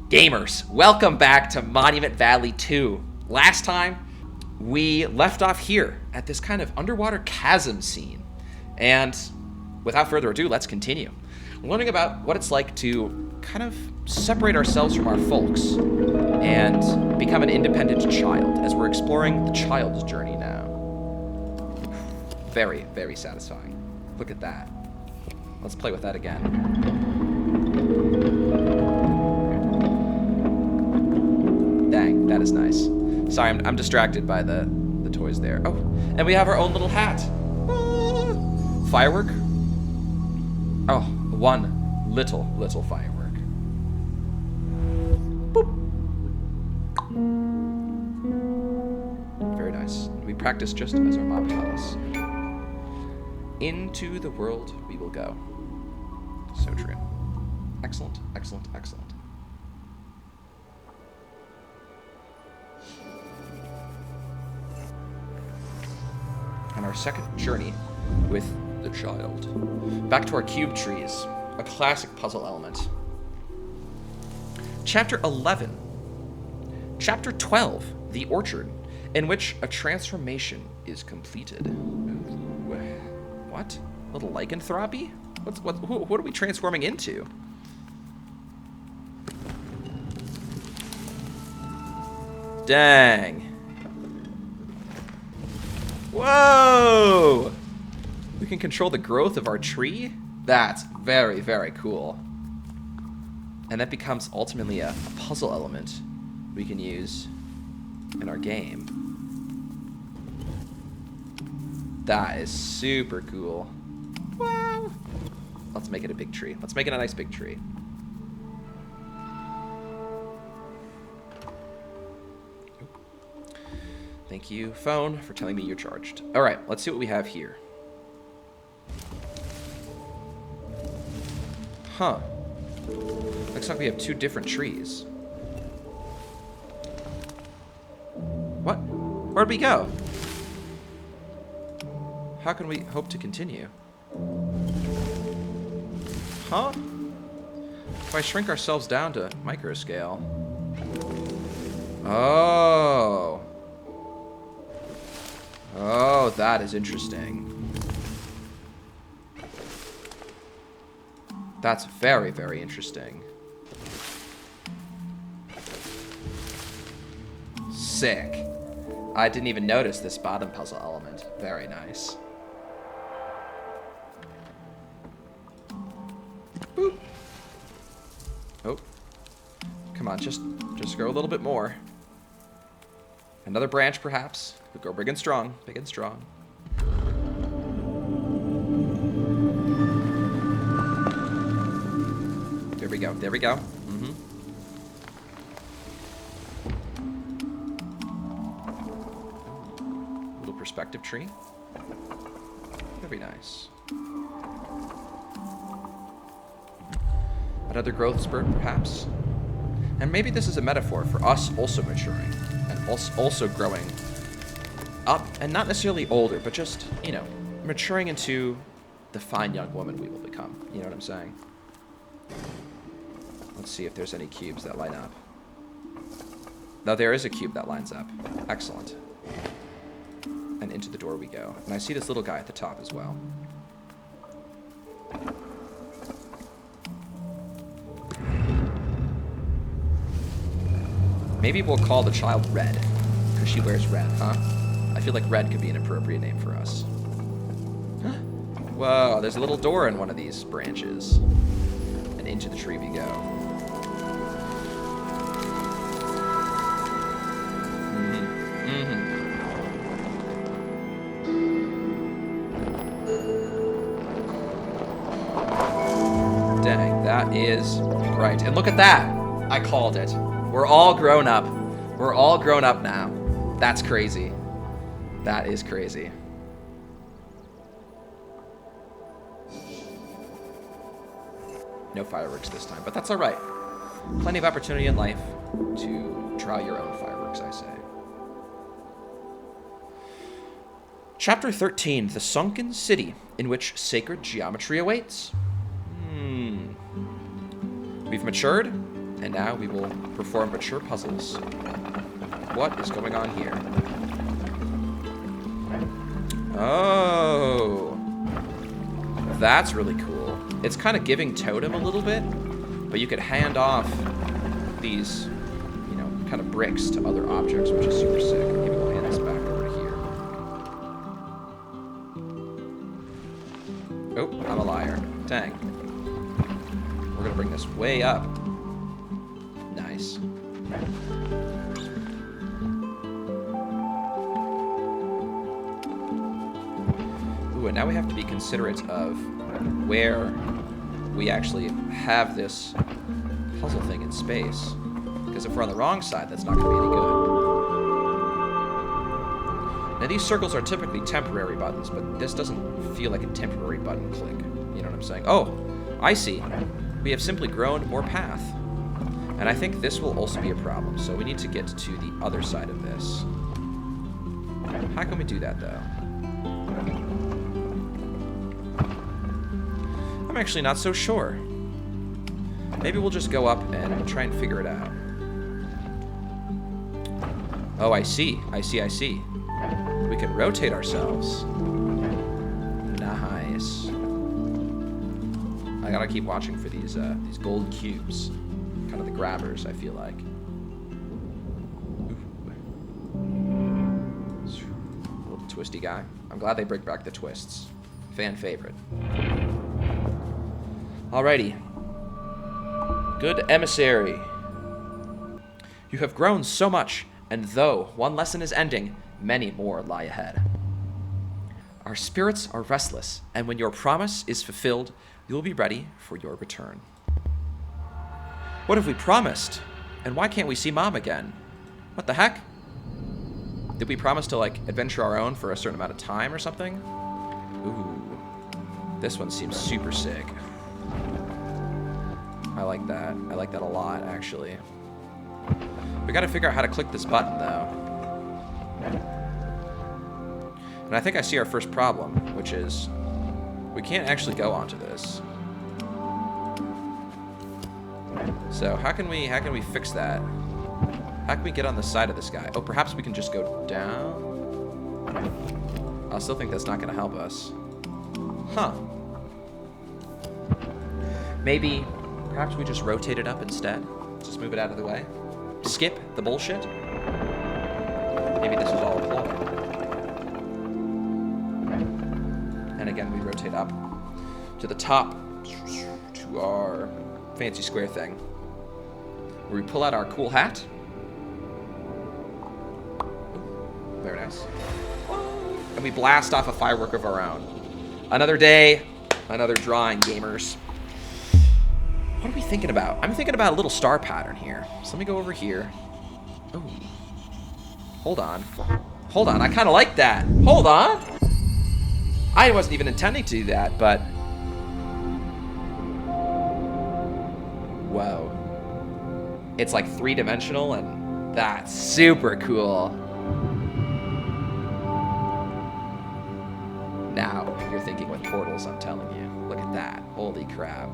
Gamers, welcome back to Monument Valley 2. Last time, we left off here at this kind of underwater chasm scene. And without further ado, let's continue. We're learning about what it's like to kind of separate ourselves from our folks and become an independent child as we're exploring the child's journey now. Very, very satisfying. Look at that. Let's play with that again. Dang, that is nice. Sorry, I'm distracted by the toys there. Oh, and we have our own little hat. Ah, firework? Oh, one little firework. Boop. Very nice. We practice just as our mom taught us. Into the world we will go. So true. Excellent, excellent, excellent. And our second journey with the child. Back to our cube trees, a classic puzzle element. Chapter 11. Chapter 12, the orchard, in which a transformation is completed. Ooh. What? Little lycanthropy? What are we transforming into? Dang. Whoa! We can control the growth of our tree? That's very, very cool. And that becomes ultimately a puzzle element we can use in our game. That is super cool. Wow! Let's make it a big tree. Let's make it a nice big tree. Thank you, phone, for telling me you're charged. All right, let's see what we have here. Huh. Looks like we have two different trees. What? Where'd we go? How can we hope to continue? Huh? If I shrink ourselves down to microscale. Oh. Oh, that is interesting. That's very, very interesting. Sick. I didn't even notice this bottom puzzle element. Very nice. Boop. Oh. Come on, just grow a little bit more. Another branch, perhaps. We'll go big and strong. Big and strong. There we go. There we go. Mm-hmm. Little perspective tree. Very nice. Another growth spurt, perhaps. And maybe this is a metaphor for us also maturing. And also growing up, and not necessarily older, but just, you know, maturing into the fine young woman we will become. You know what I'm saying? Let's see if there's any cubes that line up. No, there is a cube that lines up. Excellent. And into the door we go. And I see this little guy at the top as well. Maybe we'll call the child Red, because she wears red, huh? I feel like Red could be an appropriate name for us. Whoa, there's a little door in one of these branches. And into the tree we go. Dang, that is right. And look at that. I called it. We're all grown up. We're all grown up now. That's crazy. That is crazy. No fireworks this time, but that's all right. Plenty of opportunity in life to draw your own fireworks, I say. Chapter 13, the sunken city in which sacred geometry awaits. We've matured. And now we will perform mature puzzles. What is going on here? Oh. That's really cool. It's kind of giving Totem a little bit, but you could hand off these, you know, kind of bricks to other objects, which is super sick. Maybe we'll hand this back over here. Oh, I'm a liar. Dang. We're gonna bring this way up. Nice. Ooh, and now we have to be considerate of where we actually have this puzzle thing in space. Because if we're on the wrong side, that's not going to be any good. Now, these circles are typically temporary buttons, but this doesn't feel like a temporary button click. You know what I'm saying? Oh, I see. We have simply grown more path. And I think this will also be a problem, so we need to get to the other side of this. How can we do that, though? I'm actually not so sure. Maybe we'll just go up and try and figure it out. Oh, I see. I see. We can rotate ourselves. Nice. I gotta keep watching for these gold cubes. Kind of the grabbers, I feel like. Little twisty guy. I'm glad they bring back the twists. Fan favorite. Alrighty. Good emissary. You have grown so much, and though one lesson is ending, many more lie ahead. Our spirits are restless, and when your promise is fulfilled, you will be ready for your return. What have we promised? And why can't we see Mom again? What the heck? Did we promise to, like, adventure our own for a certain amount of time or something? Ooh. This one seems super sick. I like that. I like that a lot, actually. We gotta figure out how to click this button, though. And I think I see our first problem, which is we can't actually go onto this. So how can we fix that? How can we get on the side of this guy? Oh, perhaps we can just go down? I still think that's not gonna help us. Huh. Maybe, perhaps we just rotate it up instead? Just move it out of the way? Skip the bullshit? Maybe this was all a ploy. And again, we rotate up to the top, to our fancy square thing, where we pull out our cool hat. Very nice. And we blast off a firework of our own. Another day, another drawing, gamers. What are we thinking about? I'm thinking about a little star pattern here. So let me go over here. Oh. Hold on. Hold on, I kind of like that. Hold on. I wasn't even intending to do that, but... Whoa. It's like three-dimensional, and that's super cool. Now, you're thinking with portals, I'm telling you. Look at that. Holy crap.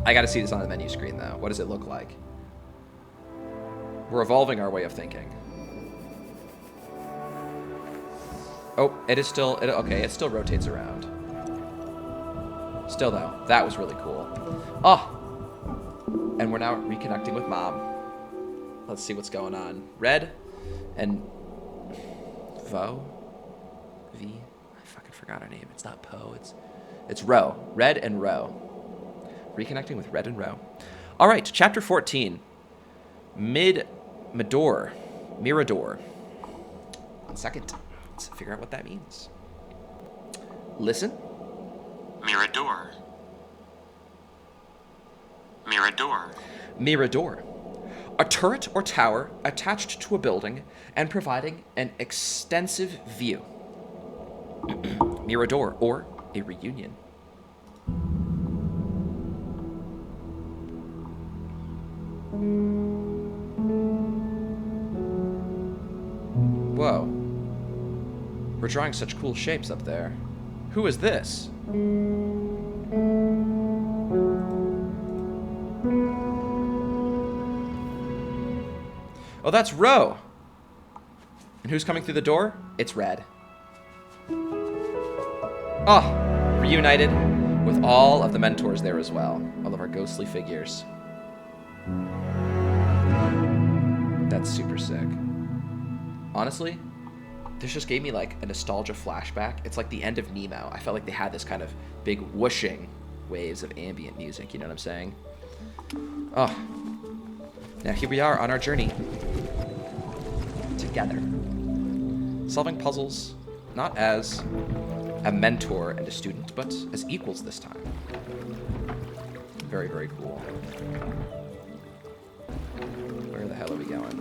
I gotta see this on the menu screen, though. What does it look like? We're evolving our way of thinking. Oh, it is still... okay, it still rotates around. Still, though, that was really cool. Oh! And we're now reconnecting with Mom. Let's see what's going on. Red and... Vo? V? I fucking forgot her name. It's not Poe, it's Ro. Red and Ro. Reconnecting with Red and Ro. All right, chapter 14. Mirador. 1 second. Let's figure out what that means. Listen. Mirador. Mirador. Mirador. A turret or tower attached to a building and providing an extensive view. Mirador, or a reunion. Whoa. We're drawing such cool shapes up there. Who is this? Oh, that's Ro. And who's coming through the door? It's Red. Oh, reunited with all of the mentors there as well. All of our ghostly figures. That's super sick. Honestly, this just gave me like a nostalgia flashback. It's like the end of Nemo. I felt like they had this kind of big whooshing waves of ambient music, you know what I'm saying? Oh. Now here we are on our journey. Together. Solving puzzles, not as a mentor and a student, but as equals this time. Very, very cool. Where the hell are we going?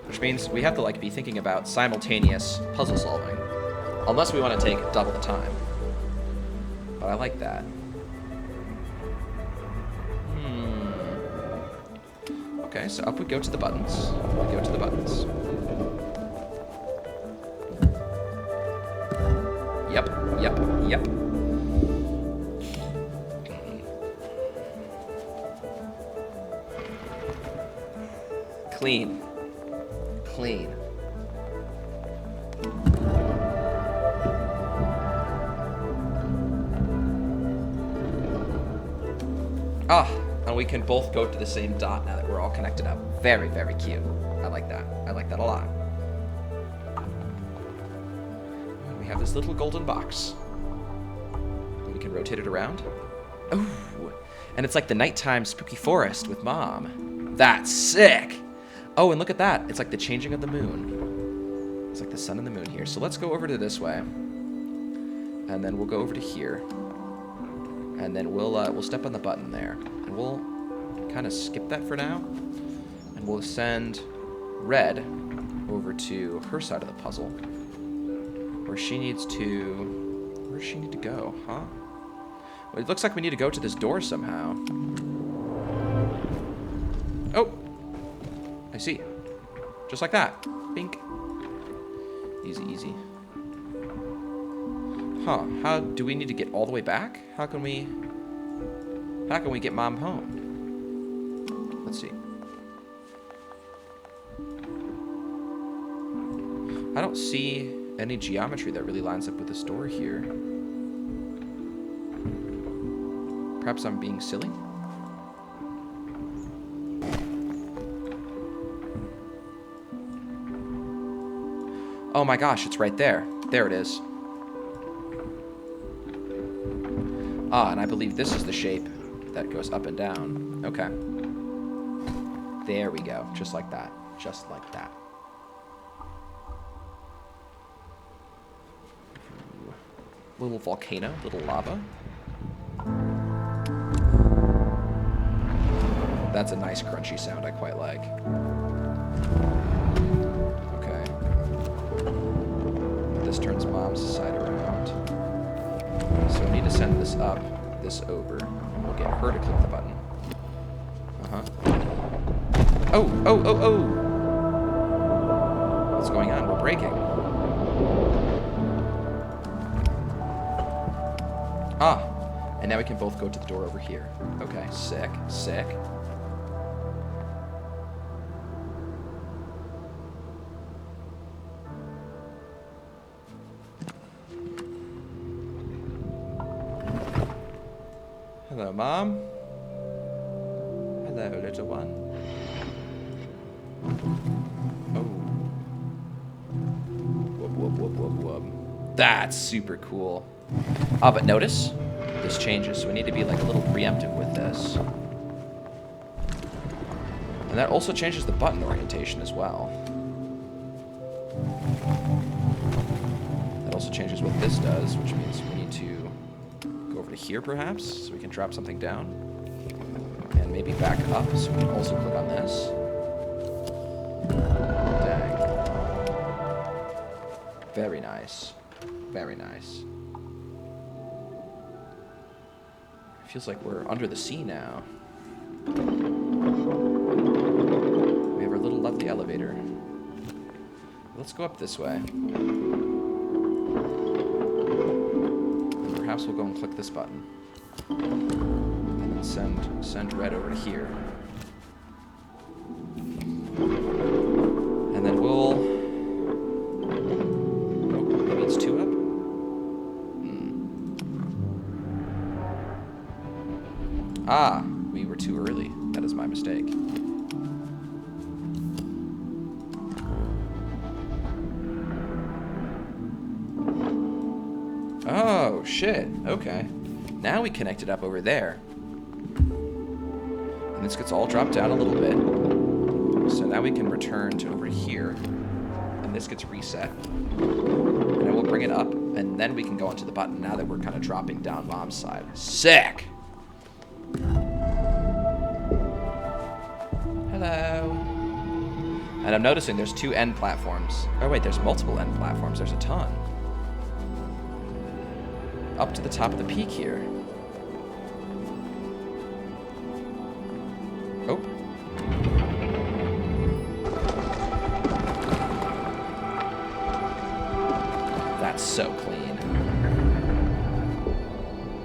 Which means we have to like be thinking about simultaneous puzzle solving. Unless we want to take double the time. But I like that. Okay, so up we go to the buttons. We go to the buttons. Yep. Clean. Ah, and we can both go to the same dot now that we're all connected up. Very, very cute. I like that. I like that a lot. And we have this little golden box. And we can rotate it around. Ooh. And it's like the nighttime spooky forest with Mom. That's sick. Oh, and look at that. It's like the changing of the moon. It's like the sun and the moon here. So let's go over to this way. And then we'll go over to here. And then we'll step on the button there. And we'll kind of skip that for now. And we'll send Red over to her side of the puzzle. Where she needs to... Where does she need to go, huh? Well, it looks like we need to go to this door somehow. Oh! I see. Just like that. Bink. Easy, easy. Huh. How do we need to get all the way back? How can we get Mom home? Let's see. I don't see any geometry that really lines up with this door here. Perhaps I'm being silly? Oh my gosh, it's right there. There it is. Ah, and I believe this is the shape that goes up and down. Okay. There we go. Just like that. Just like that. Little volcano, little lava. That's a nice crunchy sound I quite like. Okay. This turns Mom's side around. So we need to send this up, this over. And we'll get her to click the button. Uh-huh. Oh! What's going on? We're breaking. Ah! And now we can both go to the door over here. Okay, sick. Hello, Mom. Hello, little one. Oh. Whoop. That's super cool. Ah, but notice, this changes, so we need to be like a little preemptive with this. And that also changes the button orientation as well. That also changes what this does, which means we need to go over to here perhaps, so we can drop something down. And maybe back up, so we can also click on this. Dang. Very nice. Very nice. Feels like we're under the sea now. We have our little lovely elevator. Let's go up this way. And perhaps we'll go and click this button. And then send Red over to here. That is my mistake. Oh, shit. Okay. Now we connect it up over there. And this gets all dropped down a little bit. So now we can return to over here. And this gets reset. And then we'll bring it up. And then we can go onto the button now that we're kind of dropping down Mom's side. Sick! Hello. And I'm noticing there's 2 end platforms. Oh, wait, there's multiple end platforms. There's a ton. Up to the top of the peak here. Oh. That's so clean.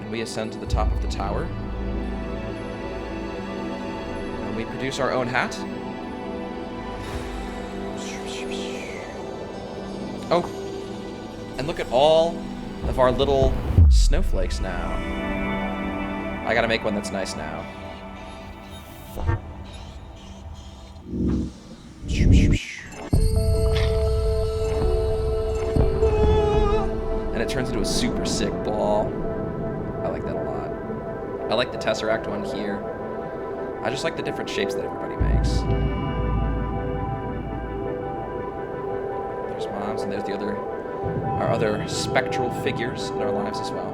And we ascend to the top of the tower. And we produce our own hat. Oh. And look at all of our little snowflakes now. I gotta make one that's nice now. And it turns into a super sick ball. I like that a lot. I like the Tesseract one here. I just like the different shapes that everybody makes. There's Mom's and there's our other spectral figures in our lives as well.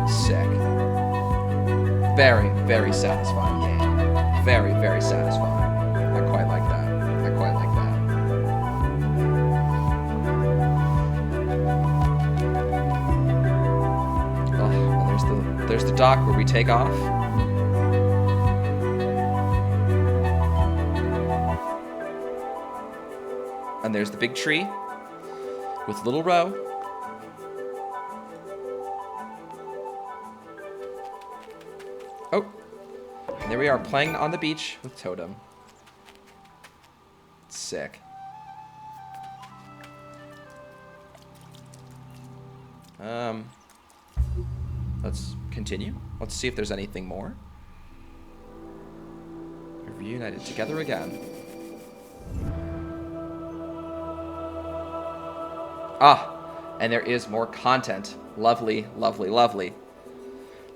Sick. Very, very satisfying game. Very, very satisfying. I quite like that. I quite like that. There's the dock where we take off. And there's the big tree with little row. Oh, and there we are playing on the beach with Totem. Sick. Let's continue. Let's see if there's anything more. We're reunited together again. Ah, and there is more content. Lovely, lovely, lovely.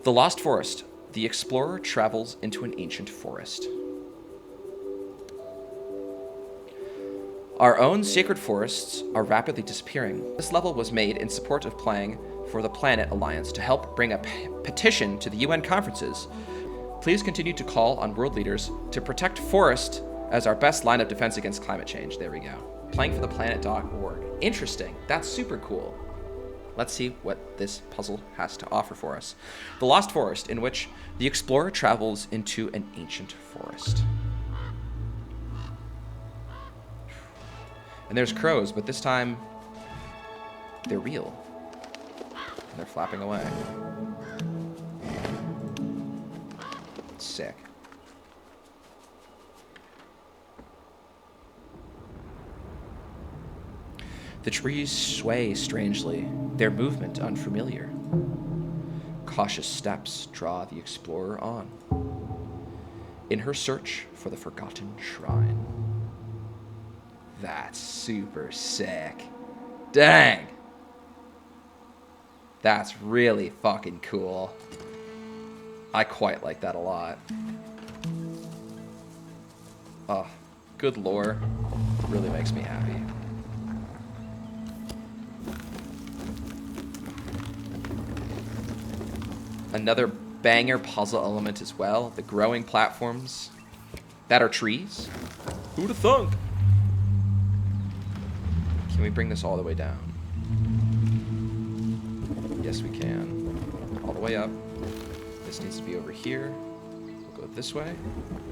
The Lost Forest. The explorer travels into an ancient forest. Our own sacred forests are rapidly disappearing. This level was made in support of playing for the Planet Alliance to help bring a petition to the UN conferences. Please continue to call on world leaders to protect forest as our best line of defense against climate change. There we go. Playing for the planet.org. Interesting. That's super cool. Let's see what this puzzle has to offer for us. The Lost Forest, in which the explorer travels into an ancient forest. And there's crows, but this time they're real. And they're flapping away. Sick. The trees sway strangely, their movement unfamiliar. Cautious steps draw the explorer on, in her search for the forgotten shrine. That's super sick. Dang! That's really fucking cool. I quite like that a lot. Oh, good lore. Really makes me happy. Another banger puzzle element as well. The growing platforms that are trees. Who'd have thunk? Can we bring this all the way down? Yes, we can. All the way up. This needs to be over here. We'll go this way.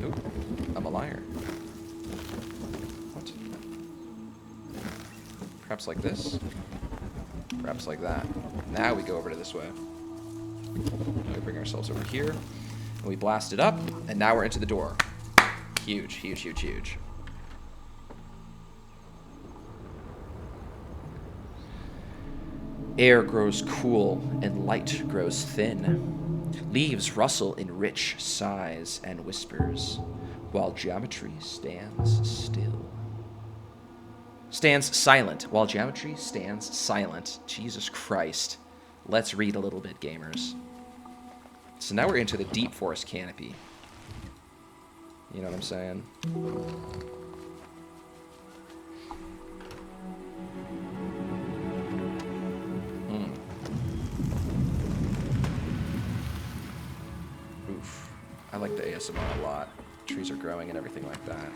Nope. I'm a liar. What? Perhaps like this. Perhaps like that. Now we go over to this way. Now we bring ourselves over here. And we blast it up. And now we're into the door. Huge, huge, huge, huge. Air grows cool and light grows thin. Leaves rustle in rich sighs and whispers, while geometry stands still. Stands silent, while geometry stands silent. Jesus Christ. Let's read a little bit, gamers. So now we're into the deep forest canopy. You know what I'm saying? Oof. I like the ASMR a lot. Trees are growing and everything like that.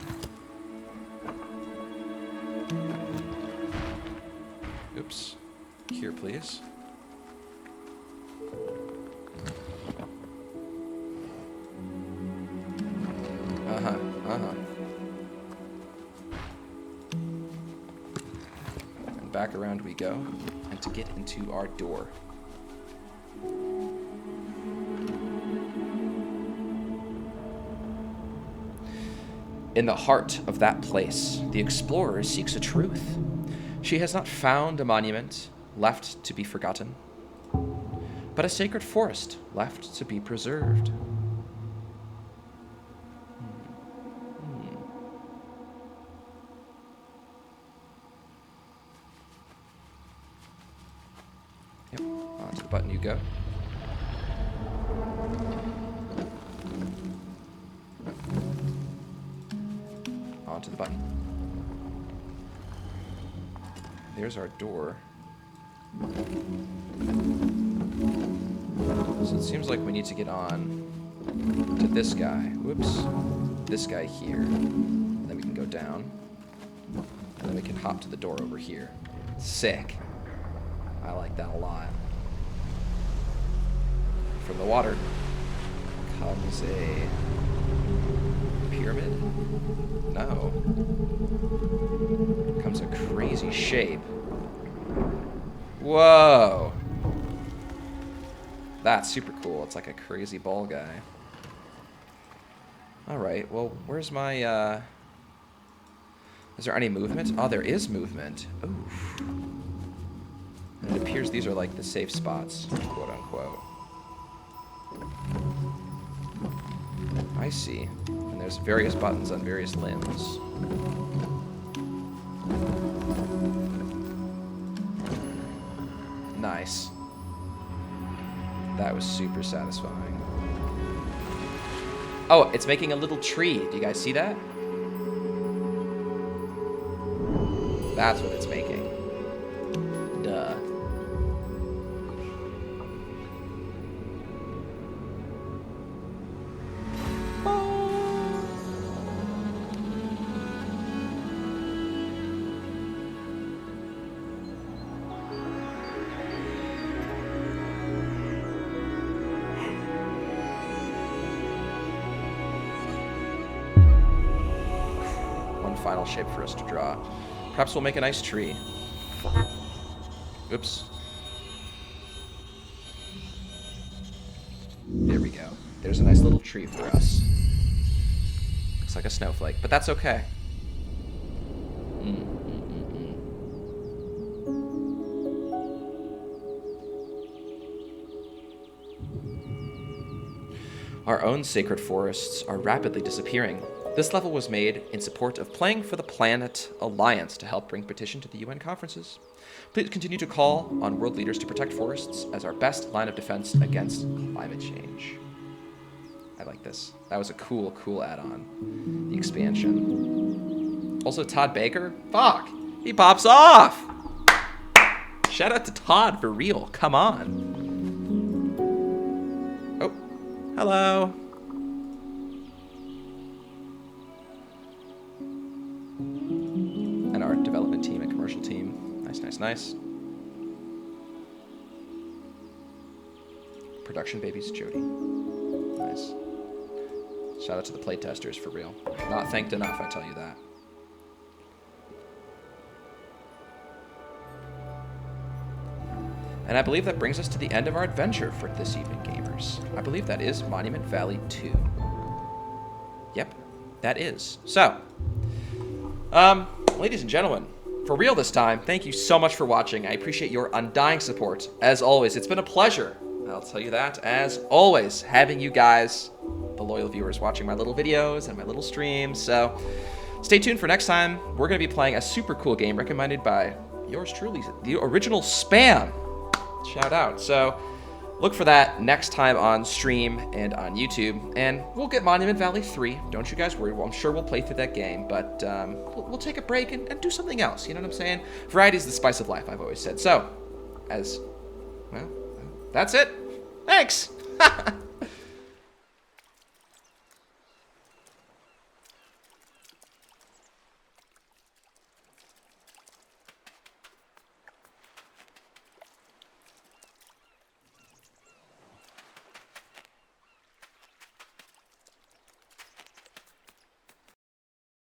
Oops. Here, please. And back around we go, and to get into our door. In the heart of that place, the explorer seeks a truth. She has not found a monument left to be forgotten, but a sacred forest left to be preserved. Yep, onto the button you go. Onto the button. There's our door. So it seems like we need to get on to this guy. Whoops. This guy here. And then we can go down. And then we can hop to the door over here. Sick. I like that a lot. From the water comes a pyramid? No. Comes a crazy shape. Whoa. That's super cool. It's like a crazy ball guy. Alright, well, where's my, Is there any movement? Oh, there is movement. Oof. And it appears these are like the safe spots, quote unquote. I see. And there's various buttons on various limbs. Nice. That was super satisfying. Oh, it's making a little tree. Do you guys see that? That's what it's making. Duh. Final shape for us to draw. Perhaps we'll make a nice tree. Oops. There we go. There's a nice little tree for us. Looks like a snowflake, but that's okay. Our own sacred forests are rapidly disappearing. This level was made in support of Playing for the Planet Alliance to help bring petition to the UN conferences. Please continue to call on world leaders to protect forests as our best line of defense against climate change. I like this. That was a cool, cool add-on. The expansion. Also, Todd Baker? Fuck! He pops off! Shout out to Todd for real. Come on. Oh, hello. And our development team and commercial team. Nice, nice, nice. Production babies, Jody. Nice. Shout out to the playtesters for real. Not thanked enough, I tell you that. And I believe that brings us to the end of our adventure for this evening, gamers. I believe that is Monument Valley 2. Yep. that is. So, ladies and gentlemen, for real this time, thank you so much for watching. I appreciate your undying support. As always, it's been a pleasure. I'll tell you that. As always, having you guys, the loyal viewers, watching my little videos and my little streams. So, stay tuned for next time. We're going to be playing a super cool game recommended by yours truly, the original Spam. Shout out. So, look for that next time on stream and on YouTube, and we'll get Monument Valley 3. Don't you guys worry. Well, I'm sure we'll play through that game, but we'll take a break and do something else. You know what I'm saying? Variety is the spice of life, I've always said. So, well, that's it. Thanks.